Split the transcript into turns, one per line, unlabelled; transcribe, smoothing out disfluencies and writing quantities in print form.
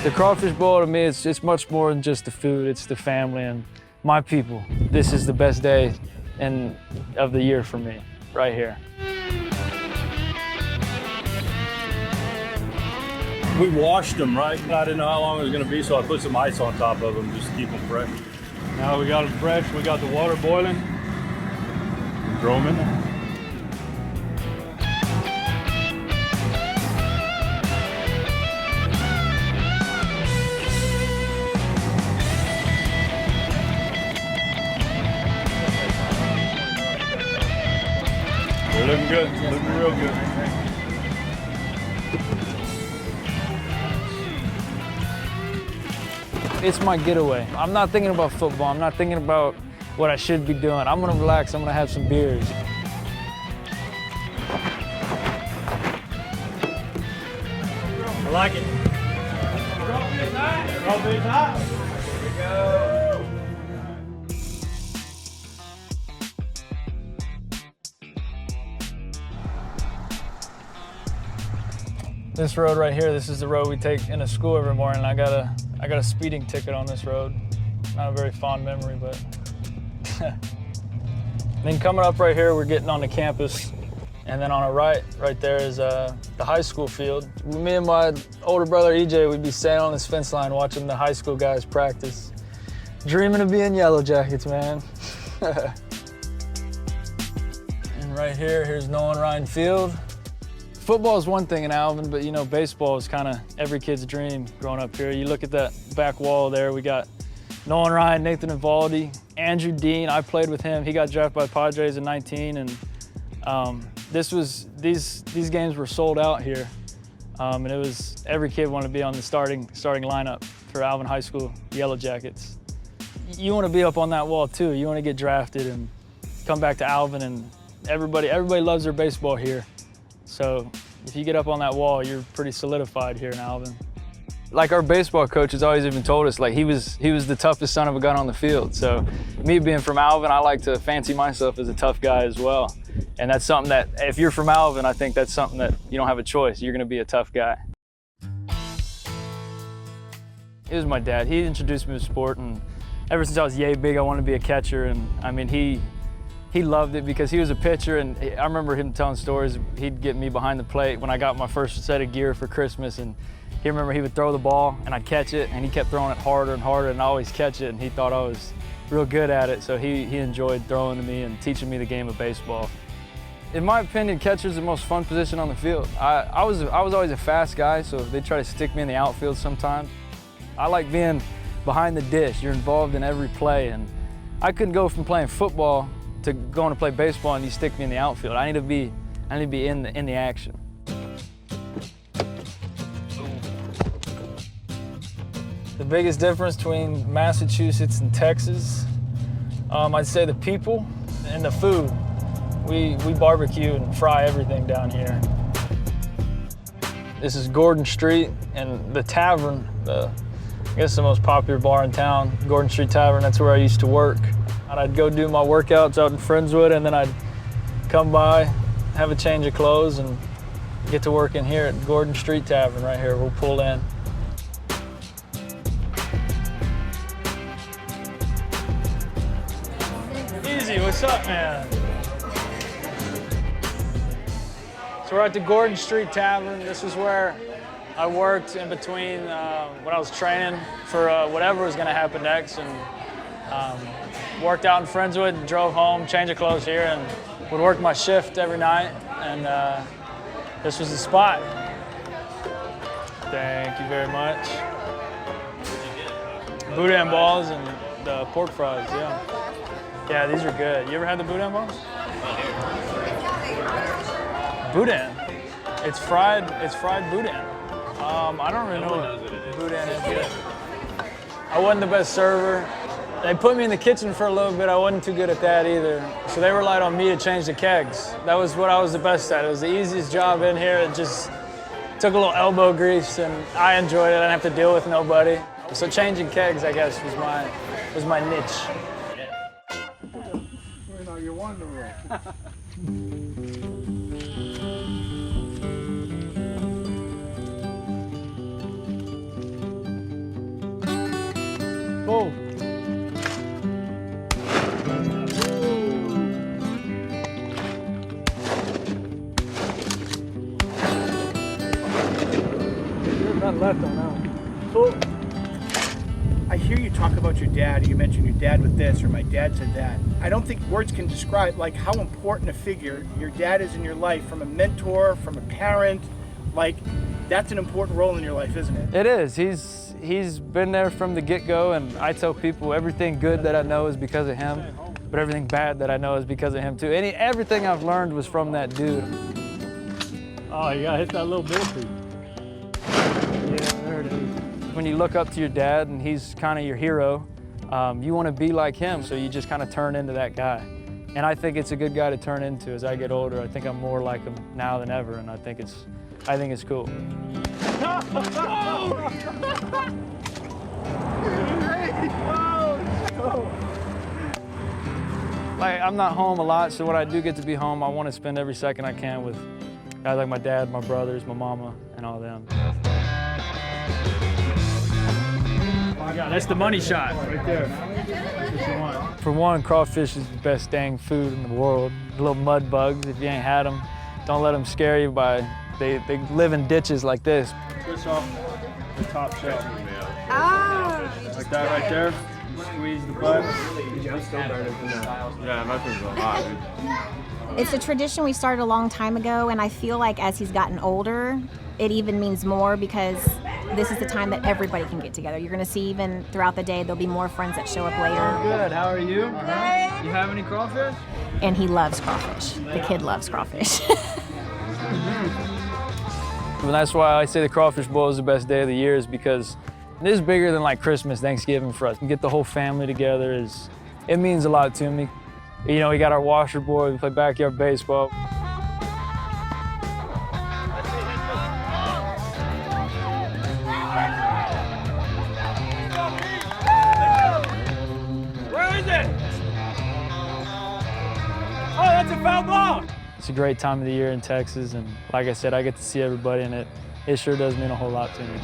The Crawfish Bowl to me, it's much more than just the food, it's the family and my people. This is the best day of the year for me, right here.
We washed them, right? I didn't know how long it was gonna be, so I put some ice on top of them just to keep them fresh. Now we got them fresh, we got the water boiling. Throw them in there. They're looking good, looking real good.
It's my getaway. I'm not thinking about football. I'm not thinking about what I should be doing. I'm gonna relax, I'm gonna have some beers.
I like it. Crawfish hot. Here we go.
This road right here, this is the road we take into school every morning. I got a speeding ticket on this road. Not a very fond memory, but. Then coming up right here, we're getting onto campus. And then on the right there is the high school field. Me and my older brother, EJ, we'd be standing on this fence line watching the high school guys practice. Dreaming of being Yellow Jackets, man. And right here's Nolan Ryan Field. Football is one thing in Alvin, but you know, baseball is kind of every kid's dream growing up here. You look at that back wall there, we got Nolan Ryan, Nathan Evaldi, Andrew Dean. I played with him. He got drafted by Padres in 19, and these games were sold out here. And it was, every kid wanted to be on the starting lineup for Alvin High School Yellow Jackets. You want to be up on that wall too. You want to get drafted and come back to Alvin, and everybody loves their baseball here. So if you get up on that wall, you're pretty solidified here in Alvin. Like our baseball coach has always even told us, like he was the toughest son of a gun on the field. So me being from Alvin, I like to fancy myself as a tough guy as well. And that's something that, if you're from Alvin, I think that's something that you don't have a choice. You're gonna be a tough guy. It was my dad. He introduced me to sport, and ever since I was yay big, I wanted to be a catcher. And I mean, he loved it because he was a pitcher, and I remember him telling stories. He'd get me behind the plate when I got my first set of gear for Christmas, and he would throw the ball and I'd catch it, and he kept throwing it harder and harder, and I always catch it, and he thought I was real good at it, so he enjoyed throwing to me and teaching me the game of baseball. In my opinion, catcher's the most fun position on the field. I was always a fast guy, so they try to stick me in the outfield sometimes. I like being behind the dish. You're involved in every play, and I couldn't go from playing football to going to play baseball and you stick me in the outfield. I need to be in the action. The biggest difference between Massachusetts and Texas, I'd say the people and the food. We barbecue and fry everything down here. This is Gordon Street, and the Tavern, I guess the most popular bar in town, Gordon Street Tavern, that's where I used to work. I'd go do my workouts out in Friendswood, and then I'd come by, have a change of clothes, and get to work in here at Gordon Street Tavern right here. We'll pull in. Easy, what's up, man? So we're at the Gordon Street Tavern. This is where I worked in between when I was training for whatever was gonna happen next, and worked out in Friendswood and drove home, changed of clothes here, and would work my shift every night, and this was the spot. Thank you very much. Boudin balls and the pork fries, yeah. Yeah, these are good. You ever had the boudin balls? Boudin. It's fried boudin. I don't really know what boudin is yet. I wasn't the best server. They put me in the kitchen for a little bit. I wasn't too good at that either. So they relied on me to change the kegs. That was what I was the best at. It was the easiest job in here. It just took a little elbow grease, and I enjoyed it. I didn't have to deal with nobody. So changing kegs, I guess, was my niche.
You're wondering.
Go. There's not left on that one. Cool.
I hear you talk about your dad, or you mentioned your dad with this, or my dad said that. I don't think words can describe like how important a figure your dad is in your life, from a mentor, from a parent. Like, that's an important role in your life, isn't it?
It is. He's been there from the get-go, and I tell people everything good that I know is because of him, but everything bad that I know is because of him too. Everything I've learned was from that dude.
Oh, you gotta hit that little bill.
Yeah, there it is. When you look up to your dad and he's kind of your hero, you want to be like him, so you just kind of turn into that guy. And I think it's a good guy to turn into as I get older. I think I'm more like him now than ever, and I think it's cool. Like, I'm not home a lot, so when I do get to be home, I want to spend every second I can with guys like my dad, my brothers, my mama, and all them.
That's the money shot right there. That's what you want.
For one, crawfish is the best dang food in the world. The little mud bugs, if you ain't had them, don't let them scare you they live in ditches like this.
Twist off the top shell.
Ah!
Like that right there. Squeeze the butt. Yeah, nothing's a lot, dude.
It's a tradition we started a long time ago, and I feel like as he's gotten older, it even means more because this is the time that everybody can get together. You're going to see even throughout the day, there'll be more friends that show up later.
Good, how are you? Uh-huh. You have any crawfish?
And he loves crawfish. The kid loves crawfish.
And that's why I say the crawfish boil is the best day of the year, is because it is bigger than like Christmas, Thanksgiving for us. We get the whole family together. It means a lot to me. You know, we got our washer board, we play backyard baseball.
Where is it? Oh, that's a foul ball!
It's a great time of the year in Texas, and like I said, I get to see everybody, and it sure does mean a whole lot to me.